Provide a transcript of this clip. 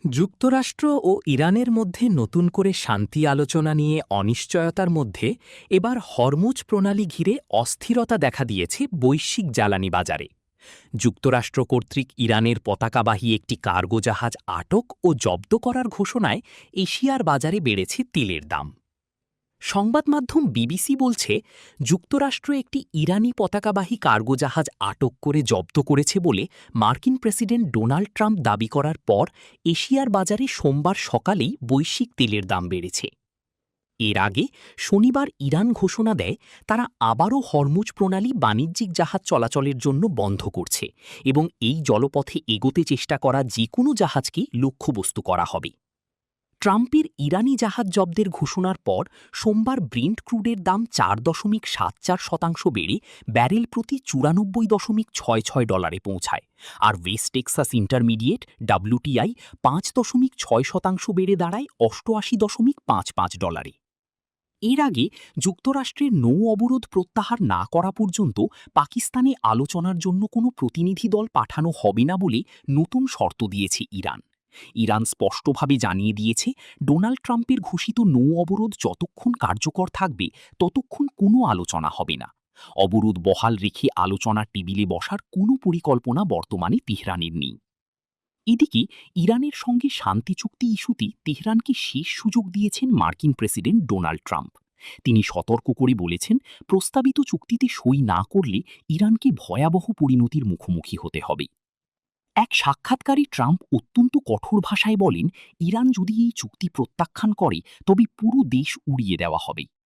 যুক্তরাষ্ট্র ও ইরানের মধ্যে নতুন করে শান্তি আলোচনা নিয়ে অনিশ্চয়তার মধ্যে এবার হরমুজ প্রণালী ঘিরে অস্থিরতা দেখা দিয়েছে বৈশ্বিক জ্বালানি বাজারে। যুক্তরাষ্ট্র কর্তৃক ইরানের পতাকাবাহী একটি কার্গো জাহাজ আটক ও জব্দ করার ঘোষণায় এশিয়ার বাজারে বেড়েছে তেলের দাম। সংবাদ মাধ্যম বিবিসি বলছে, যুক্তরাষ্ট্র একটি ইরানি পতাকাবাহী কার্গো জাহাজ আটক করে জব্দ করেছে বলে মার্কিন প্রেসিডেন্ট ডোনাল্ড ট্রাম্প দাবি করার পর এশিয়ার বাজারে সোমবার সকালেই বৈশ্বিক তেলের দাম বেড়েছে। এর আগে শনিবার ইরান ঘোষণা দেয় তারা আবারও হরমুজ প্রণালী বাণিজ্যিক জাহাজ চলাচলের জন্য বন্ধ করছে এবং এই জলপথে এগোতে চেষ্টা করা যে কোনো জাহাজকে লক্ষ্যবস্তু করা হবে। ট্রাম্পের ইরানি জাহাজ জব্দের ঘোষণার পর সোমবার ব্রেন্ট ক্রুডের দাম ৪.৭৪% বেড়ে ব্যারেল প্রতি ৯৪.৬৬ পৌঁছায়, আর ওয়েস্ট টেক্সাস ইন্টারমিডিয়েট WTI ৫.৬% বেড়ে দাঁড়ায় $৮৮.৫৫। এর আগে যুক্তরাষ্ট্রের নৌ অবরোধ প্রত্যাহার না করা পর্যন্ত পাকিস্তানে আলোচনার জন্য কোনো প্রতিনিধি দল পাঠানো হবে না বলে নতুন শর্ত দিয়েছে ইরান। ইরান স্পষ্টভাবে জানিয়ে দিয়েছে, ডোনাল্ড ট্রাম্পের ঘোষিত নৌ অবরোধ যতক্ষণ কার্যকর থাকবে ততক্ষণ কোনো আলোচনা হবে না। অবরোধ বহাল রেখে আলোচনার টেবিলে বসার কোনো পরিকল্পনা বর্তমানে তেহরানের নেই। এদিকে ইরানের সঙ্গে শান্তি চুক্তি ইস্যুতে তেহরানকে শেষ সুযোগ দিয়েছেন মার্কিন প্রেসিডেন্ট ডোনাল্ড ট্রাম্প। তিনি সতর্ক করে বলেছেন, প্রস্তাবিত চুক্তিতে সই না করলে ইরানকে ভয়াবহ পরিণতির মুখোমুখি হতে হবে। এক সাক্ষাৎকারে ট্রাম্প অত্যন্ত কঠোর ভাষায় বলেন, ইরান যদি এই চুক্তি প্রত্যাখ্যান করে তবে পুরো দেশ উড়িয়ে দেওয়া হবে।